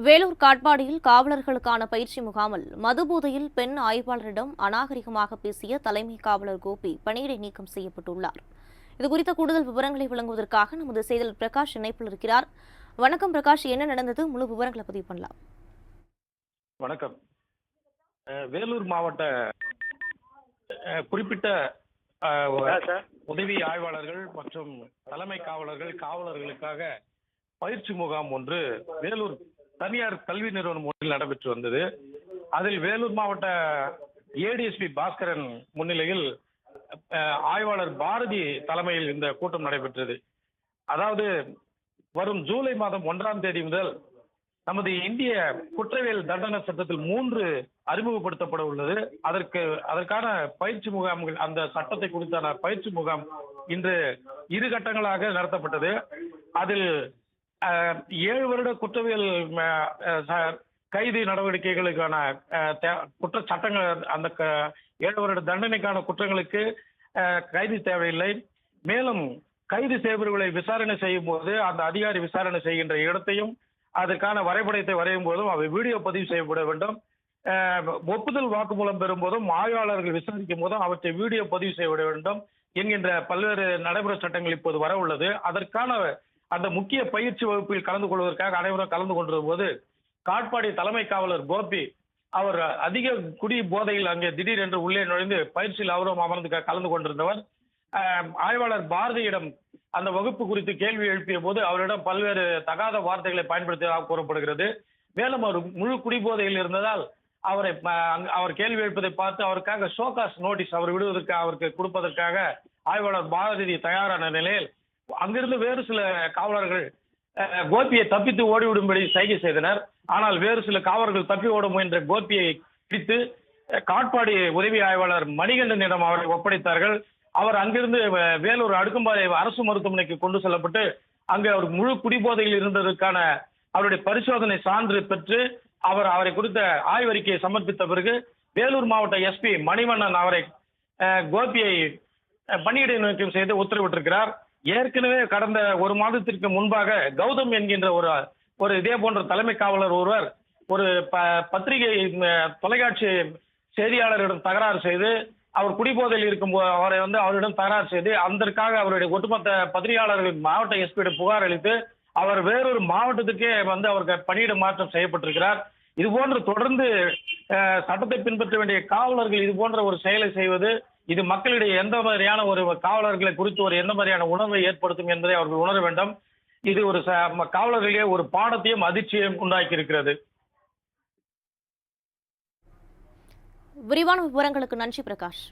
வேலூர் காட்பாடியில் காவலர்களுக்கான பயிற்சி முகாமில் மதுபோதையில் பெண் ஆய்வாளரிடம் அநாகரிகமாக பேசிய தலைமை காவலர் கோபி பணியிடை நீக்கம் செய்யப்பட்டுள்ளார். இதுகுறித்த கூடுதல் விவரங்களை வழங்குவதற்காக நமது செய்தியாளர் பிரகாஷ் இணைப்பில் இருக்கிறார். வணக்கம் பிரகாஷ், என்ன நடந்தது? முழு விவரங்களை பதிவு பண்ணலாம். வணக்கம். வேலூர் மாவட்ட குறிப்பிட்ட உதவி ஆய்வாளர்கள் மற்றும் தலைமை காவலர்களுக்காக பயிற்சி முகாம் ஒன்று வேலூர் தனியார் கல்வி நிறுவனம் ஒன்றில் நடைபெற்று வந்தது. அதில் வேலூர் மாவட்ட ஏடிஎஸ்பி பாஸ்கரன் முன்னிலையில் ஆய்வாளர் பாரதி தலைமையில் இந்த கூட்டம் நடைபெற்றது. அதாவது வரும் ஜூலை மாதம் 1ஆம் தேதி முதல் நமது இந்திய குற்றவியல் தண்டனை சட்டத்தில் 3 அறிமுகப்படுத்தப்பட உள்ளது. அதற்கான பயிற்சி முகாம்கள், அந்த சட்டத்தை குறித்தான பயிற்சி முகாம் இன்று 2 கட்டங்களாக நடத்தப்பட்டது. அதில் 7 வருட குற்றவியல் கைது நடவடிக்கைகளுக்கான குற்ற சட்டங்கள், அந்த 7 வருட தண்டனைக்கான குற்றங்களுக்கு கைது தேவையில்லை. மேலும் கைது செய்பவர்களை விசாரணை செய்யும் போது அந்த அதிகாரி விசாரணை செய்கின்ற இடத்தையும் அதற்கான வரைபடத்தை வரையும் போதும் அவை வீடியோ பதிவு செய்யப்பட வேண்டும். ஒப்புதல் வாக்குமூலம் பெறும் போதும் ஆய்வாளர்கள் விசாரிக்கும் போதும் அவற்றை வீடியோ பதிவு செய்யப்பட வேண்டும் என்கின்ற பல்வேறு நடைமுறை சட்டங்கள் இப்போது வர உள்ளது. அதற்கான அந்த முக்கிய பயிற்சி வகுப்பில் கலந்து கொள்வதற்காக அனைவரும் கலந்து கொண்டிருந்த போது காட்பாடி தலைமை காவலர் கோபி அவர் அதிக குடி போதையில் அங்கே திடீரென்று உள்ளே நுழைந்து பயிற்சியில் அவரும் அமர்ந்து கலந்து கொண்டிருந்தவர் ஆய்வாளர் பாரதியிடம் அந்த வகுப்பு குறித்து கேள்வி எழுப்பிய போது அவரிடம் பல்வேறு தகாத வார்த்தைகளை பயன்படுத்தியதாக கூறப்படுகிறது. மேலும் அவர் முழு குடிபோதையில் இருந்ததால் அவர் கேள்வி எழுப்பதை பார்த்து அவருக்காக ஷோகாஸ் நோட்டீஸ் அவருக்கு கொடுப்பதற்காக ஆய்வாளர் பாரதி தயாரான நிலையில் அங்கிருந்து வேறு சில காவலர்கள் கோபியை தப்பித்து ஓடிவிடும்படி சைகை செய்தனர். ஆனால் வேறு சில காவலர்கள் தப்பி ஓட முயன்ற கோபியை பிடித்து காட்பாடி உதவி ஆய்வாளர் மணிகண்டனிடம் அவரை ஒப்படைத்தார்கள். அவர் அங்கிருந்து வேலூர் அடுக்கும்பாறை அரசு மருத்துவமனைக்கு கொண்டு செல்லப்பட்டு அங்கு அவர் முழு குடிபோதையில் இருந்ததற்கான அவருடைய பரிசோதனை சான்று பெற்று அவரை குறித்த ஆய்வறிக்கையை சமர்ப்பித்த பிறகு வேலூர் மாவட்ட எஸ்பி மணிவண்ணன் அவரை கோபியை பணியிடை நீக்கம் செய்து உத்தரவிட்டிருக்கிறார். ஏற்கனவே கடந்த 1 மாதத்திற்கு முன்பாக கௌதம் என்கின்ற ஒரு இதே போன்ற தலைமை காவலர் ஒருவர் ஒரு பத்திரிகை தொலைக்காட்சி செய்தியாளரிடம் தகராறு செய்து அவர் குடிபோதையில் இருக்கும்போது அவரிடம் தகராறு செய்து அதற்காக அவருடைய ஒட்டுமொத்த பத்திரிகையாளர்கள் மாவட்ட எஸ்பியிடம் புகார் அளித்து அவர் வேறொரு மாவட்டத்துக்கே அவருக்கு பணியிட மாற்றம் செய்யப்பட்டிருக்கிறார். இது போன்று தொடர்ந்து சட்டத்தை பின்பற்ற வேண்டிய காவலர்கள் இது போன்ற ஒரு செயலை செய்வது இது மக்களிடையே எந்த மாதிரியான ஒரு காவலர்களை குறித்து எந்த மாதிரியான உணர்வை ஏற்படுத்தும் என்பதை அவர்கள் உணர வேண்டும். இது ஒரு காவலர்களே ஒரு பாடத்தையும் அதிர்ச்சியையும் உண்டாக்கி இருக்கிறது. விரிவான விவரங்களுக்கு நன்றி பிரகாஷ்.